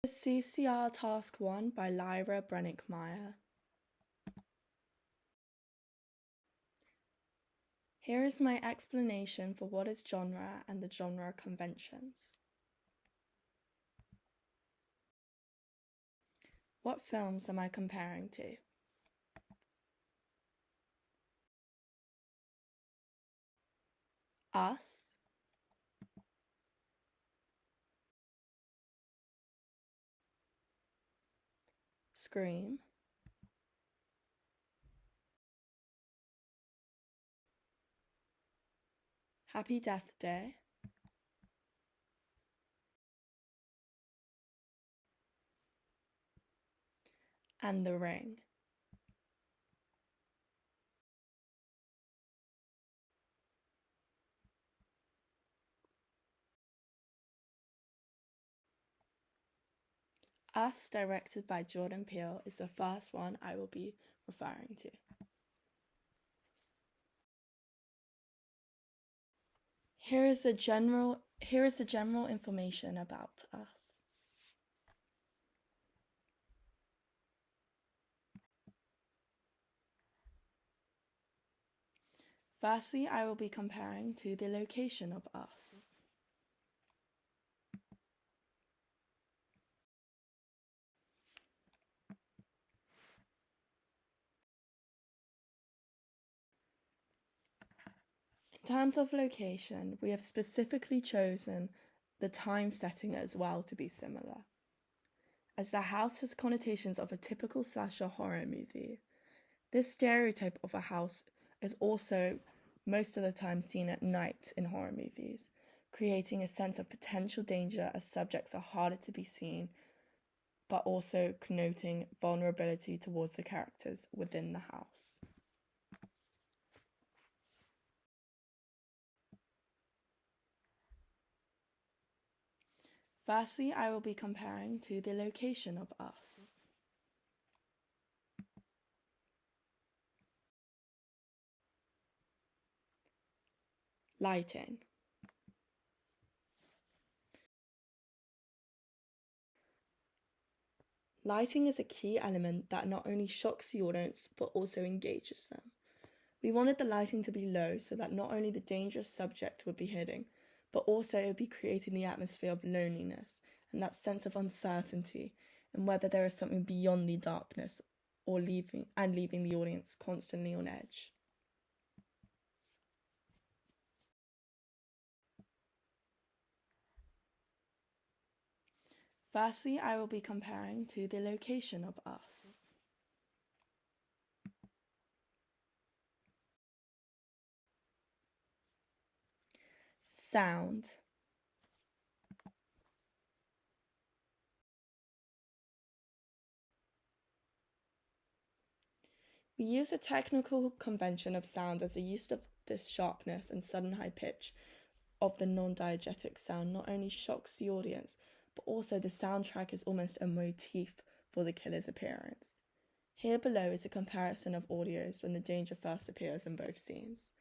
CCR Task 1 by Lyra Brennick-Meyer. Here is my explanation for what is genre and the genre conventions. What films am I comparing to? Us, Scream, Happy Death Day, and The Ring. Us, directed by Jordan Peele, is the first one I will be referring to. Here is the general information about Us. Firstly, I will be comparing to the location of Us. In terms of location, we have specifically chosen the time setting as well to be similar. As the house has connotations of a typical slasher horror movie, this stereotype of a house is also most of the time seen at night in horror movies, creating a sense of potential danger as subjects are harder to be seen, but also connoting vulnerability towards the characters within the house. Firstly, I will be comparing to the location of Us. Lighting. Lighting is a key element that not only shocks the audience, but also engages them. We wanted the lighting to be low so that not only the dangerous subject would be hidden, but also it would be creating the atmosphere of loneliness and that sense of uncertainty and whether there is something beyond the darkness or leaving the audience constantly on edge. Firstly, I will be comparing to the location of Us. Sound. We use a technical convention of sound as a use of this sharpness and sudden high pitch of the non-diegetic sound not only shocks the audience, but also the soundtrack is almost a motif for the killer's appearance. Here below is a comparison of audios when the danger first appears in both scenes.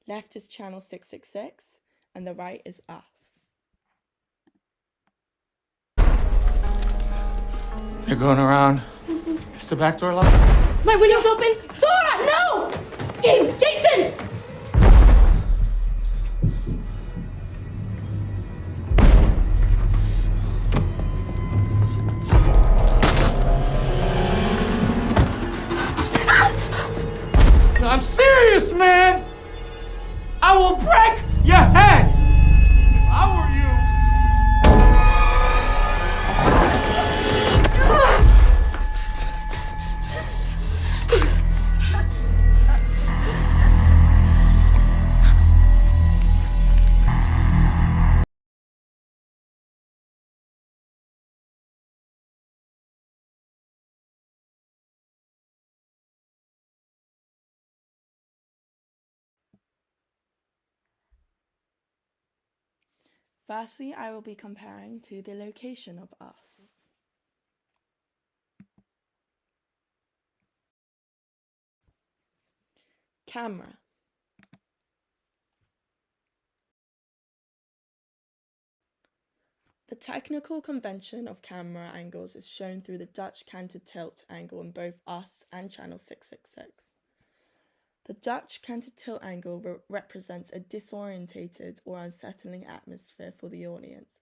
Left is channel 666 and the right is Us. They're going around. Is the back door locked? My window's open! Sora, no! Gabe, Jason! I'm serious, man! I will break your head! If I were you... Firstly, I will be comparing to the location of Us. Camera. The technical convention of camera angles is shown through the Dutch canted tilt angle in both US and channel 666. The Dutch canted tilt angle represents a disorientated or unsettling atmosphere for the audience,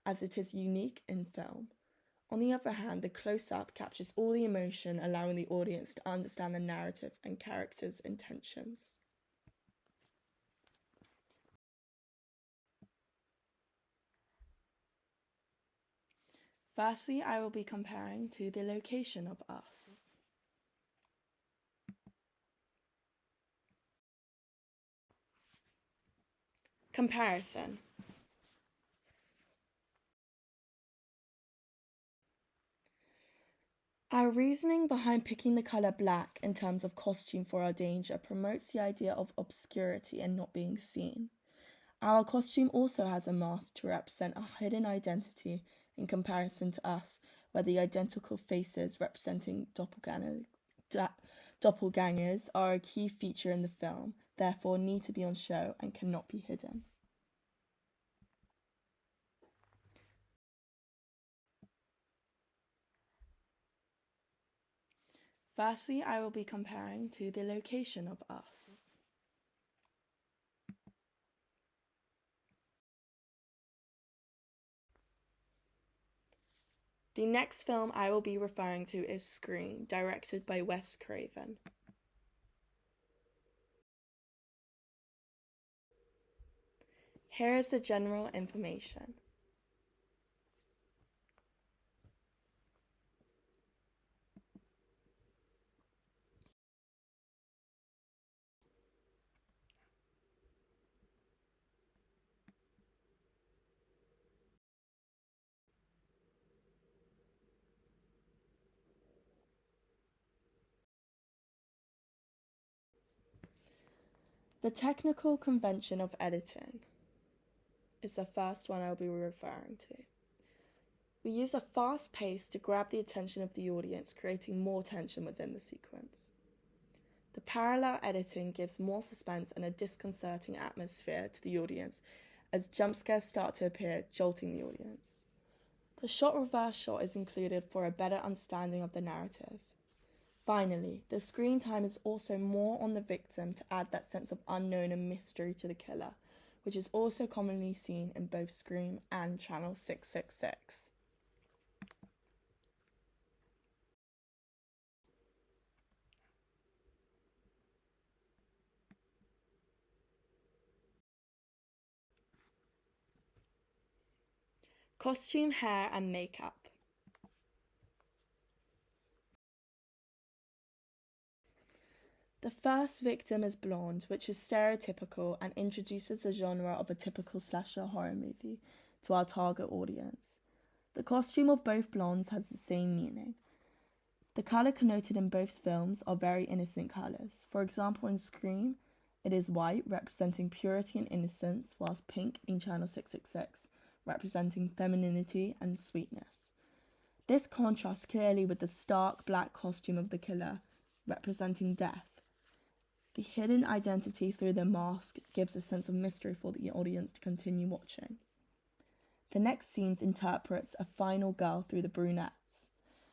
as it is unique in film. On the other hand, the close-up captures all the emotion, allowing the audience to understand the narrative and characters' intentions. Firstly, I will be comparing to the location of us. Comparison. Our reasoning behind picking the colour black in terms of costume for our danger promotes the idea of obscurity and not being seen. Our costume also has a mask to represent a hidden identity in comparison to us, where the identical faces representing doppelgangers are a key feature in the film, therefore need to be on show and cannot be hidden. Firstly, I will be comparing to the location of us. The next film I will be referring to is Scream, directed by Wes Craven. Here is the general information. The technical convention of editing is the first one I'll be referring to. We use a fast pace to grab the attention of the audience, creating more tension within the sequence. The parallel editing gives more suspense and a disconcerting atmosphere to the audience as jump scares start to appear, jolting the audience. The shot reverse shot is included for a better understanding of the narrative. Finally, the screen time is also more on the victim to add that sense of unknown and mystery to the killer, which is also commonly seen in both Scream and Channel 666. Costume, hair, and makeup. The first victim is blonde, which is stereotypical and introduces the genre of a typical slasher horror movie to our target audience. The costume of both blondes has the same meaning. The colour connoted in both films are very innocent colours. For example, in Scream, it is white, representing purity and innocence, whilst pink in Channel 666, representing femininity and sweetness. This contrasts clearly with the stark black costume of the killer, representing death. The hidden identity through the mask gives a sense of mystery for the audience to continue watching. The next scene interprets a final girl through the brunettes.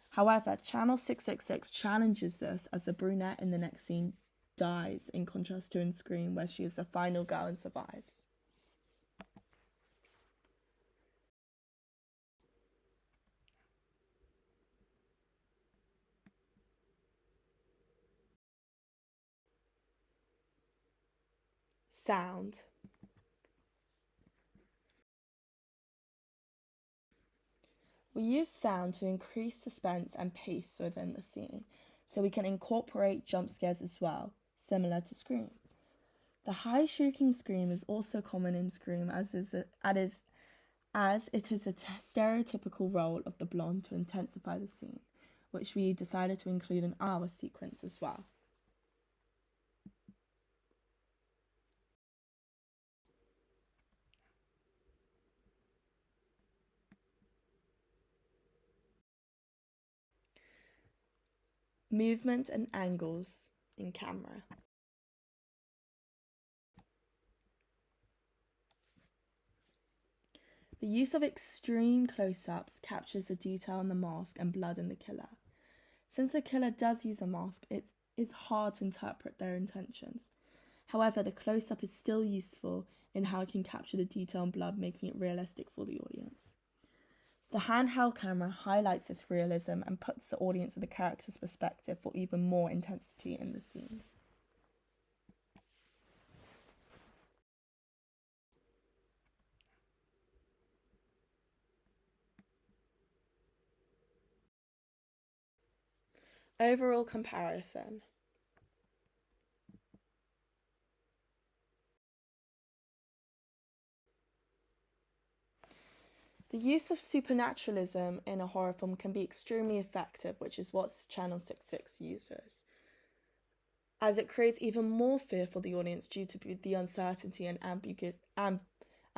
However, Channel 666 challenges this as the brunette in the next scene dies, in contrast to in Scream, where she is the final girl and survives. Sound. We use sound to increase suspense and pace within the scene, so we can incorporate jump scares as well, similar to Scream. The high shrieking scream is also common in Scream, as it is a stereotypical role of the blonde to intensify the scene, which we decided to include in our sequence as well. Movement and angles in camera. The use of extreme close-ups captures the detail in the mask and blood in the killer. Since the killer does use a mask, it is hard to interpret their intentions. However, the close-up is still useful in how it can capture the detail and blood, making it realistic for the audience. The handheld camera highlights this realism and puts the audience in the character's perspective for even more intensity in the scene. Overall comparison. The use of supernaturalism in a horror film can be extremely effective, which is what Channel 66 uses, as it creates even more fear for the audience due to the uncertainty and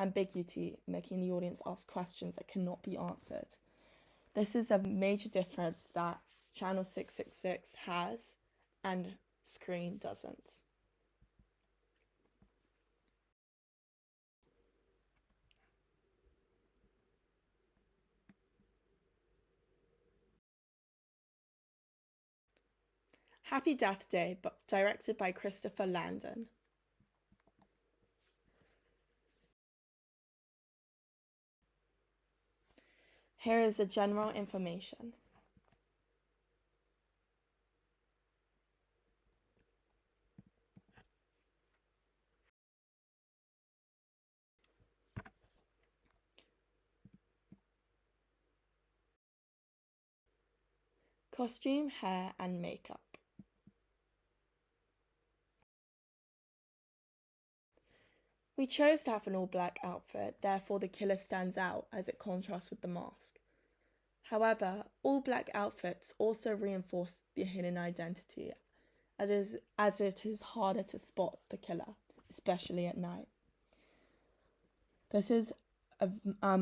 ambiguity, making the audience ask questions that cannot be answered. This is a major difference that Channel 666 has and Screen doesn't. Happy Death Day, directed by Christopher Landon. Here is the general information. Costume, hair, and makeup. We chose to have an all-black outfit, therefore the killer stands out as it contrasts with the mask. However, all-black outfits also reinforce the hidden identity, as it is harder to spot the killer, especially at night. This is a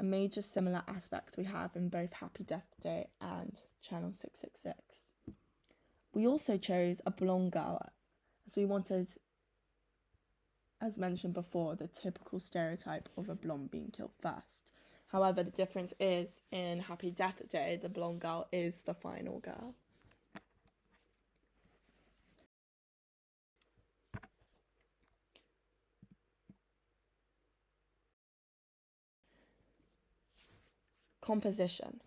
major similar aspect we have in both Happy Death Day and Channel 666. We also chose a blonde girl, as we wanted, as mentioned before, the typical stereotype of a blonde being killed first. However, the difference is, in Happy Death Day, the blonde girl is the final girl. Composition.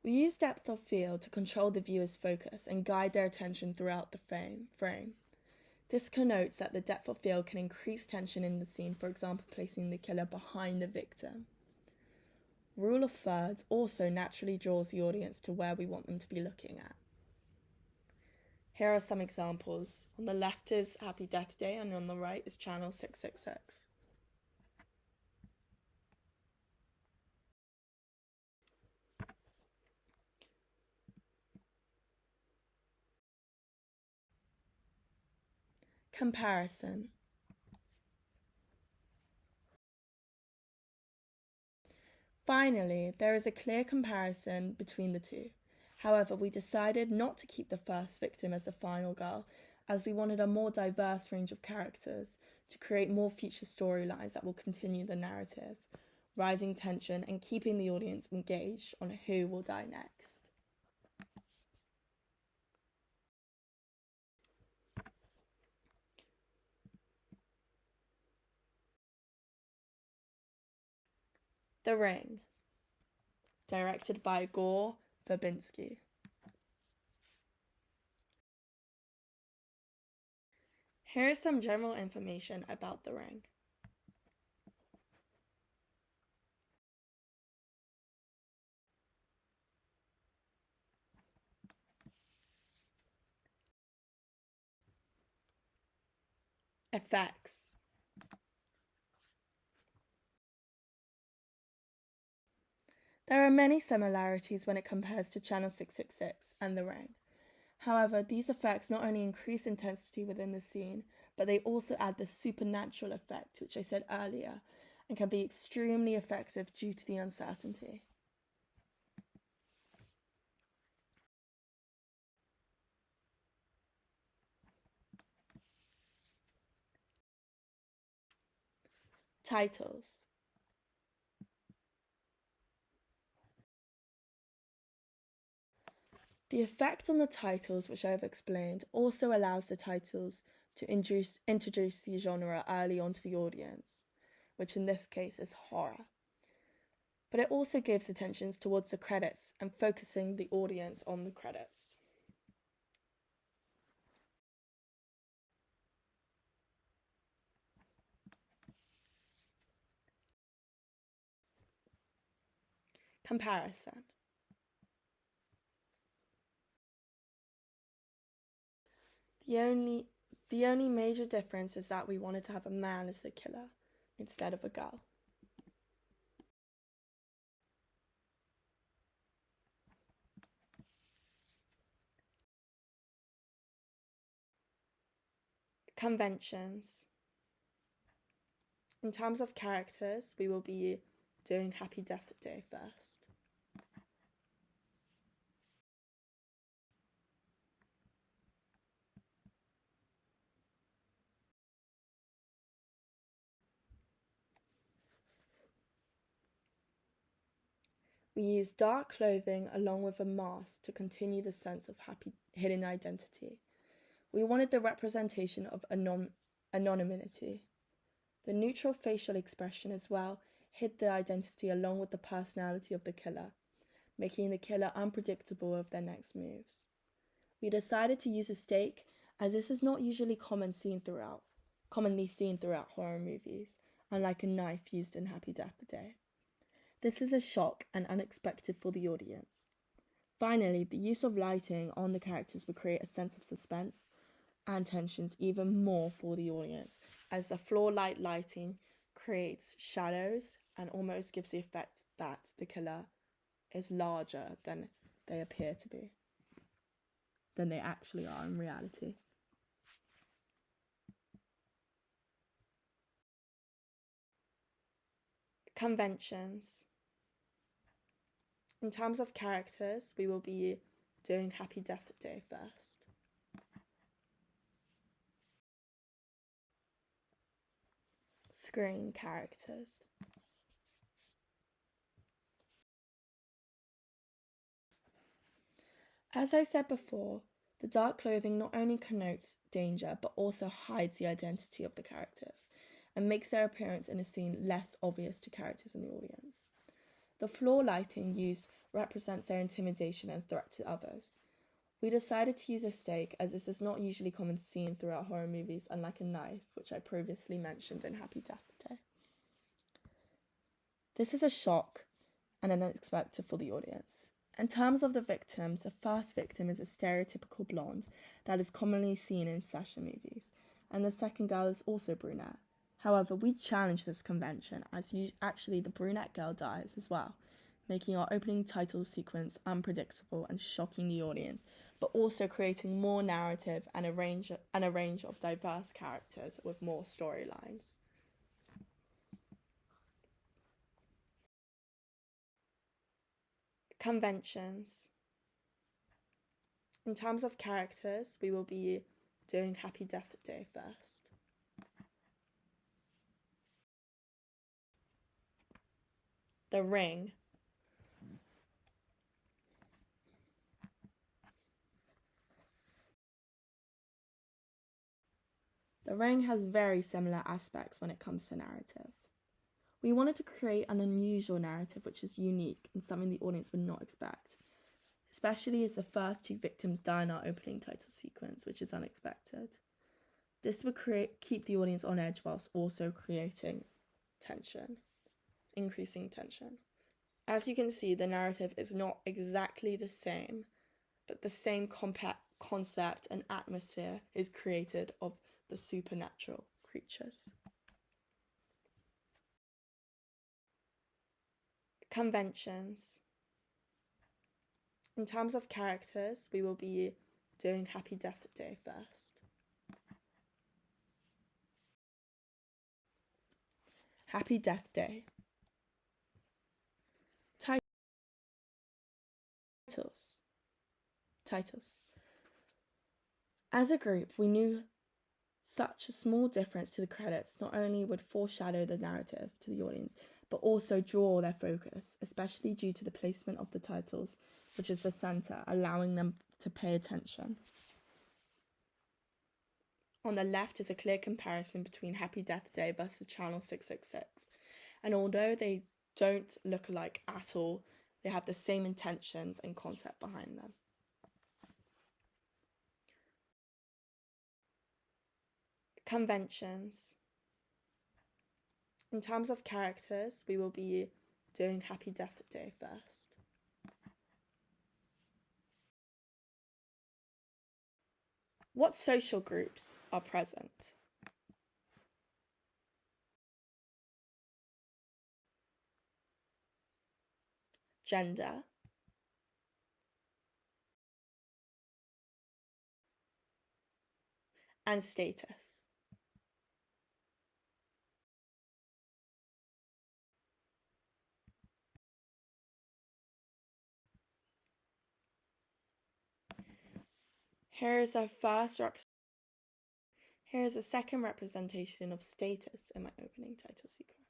We use depth of field to control the viewer's focus and guide their attention throughout the frame. This connotes that the depth of field can increase tension in the scene, for example, placing the killer behind the victim. Rule of thirds also naturally draws the audience to where we want them to be looking at. Here are some examples. On the left is Happy Death Day and on the right is Channel 666. Comparison. Finally, there is a clear comparison between the two. However, we decided not to keep the first victim as the final girl, as we wanted a more diverse range of characters to create more future storylines that will continue the narrative, rising tension and keeping the audience engaged on who will die next. The Ring, directed by Gore Verbinski. Here is some general information about The Ring. Effects. There are many similarities when it compares to Channel 666 and The Ring. However, these effects not only increase intensity within the scene, but they also add the supernatural effect, which I said earlier, and can be extremely effective due to the uncertainty. Titles. The effect on the titles, which I have explained, also allows the titles to introduce the genre early onto the audience, which in this case is horror. But it also gives attention towards the credits and focusing the audience on the credits. Comparison. The only major difference is that we wanted to have a man as the killer instead of a girl. Conventions. In terms of characters, we will be doing Happy Death Day first. We use dark clothing along with a mask to continue the sense of hidden identity. We wanted the representation of anonymity. The neutral facial expression as well hid the identity along with the personality of the killer, making the killer unpredictable of their next moves. We decided to use a stake as this is not usually commonly seen throughout horror movies, unlike a knife used in Happy Death Day. This is a shock and unexpected for the audience. Finally, the use of lighting on the characters will create a sense of suspense and tensions even more for the audience, as the floor lighting creates shadows and almost gives the effect that the killer is larger than they appear to be, than they actually are in reality. Conventions. In terms of characters, we will be doing Happy Death Day first. Screen characters. As I said before, the dark clothing not only connotes danger but also hides the identity of the characters and makes their appearance in a scene less obvious to characters in the audience. The floor lighting used represents their intimidation and threat to others. We decided to use a stake as this is not usually commonly seen throughout horror movies, unlike a knife, which I previously mentioned in Happy Death Day. This is a shock and unexpected for the audience. In terms of the victims, the first victim is a stereotypical blonde that is commonly seen in slasher movies, and the second girl is also brunette. However, we challenge this convention as actually the brunette girl dies as well, making our opening title sequence unpredictable and shocking the audience, but also creating more narrative and a range of diverse characters with more storylines. Conventions. In terms of characters, we will be doing Happy Death Day first. The Ring. The Ring has very similar aspects when it comes to narrative. We wanted to create an unusual narrative which is unique and something the audience would not expect, especially as the first two victims die in our opening title sequence, which is unexpected. This would keep the audience on edge whilst also creating tension, increasing tension. As you can see, the narrative is not exactly the same, but the same concept and atmosphere is created of the supernatural creatures. Conventions. In terms of characters, we will be doing Happy Death Day first. Happy Death Day. Titles. As a group, we knew Such a small difference to the credits not only would foreshadow the narrative to the audience, but also draw their focus, especially due to the placement of the titles, which is the center, allowing them to pay attention. On the left is a clear comparison between Happy Death Day versus Channel 666. And although they don't look alike at all, they have the same intentions and concept behind them. Conventions. In terms of characters, we will be doing Happy Death Day first. What social groups are present? Gender, and status. Here is a second representation of status in my opening title sequence.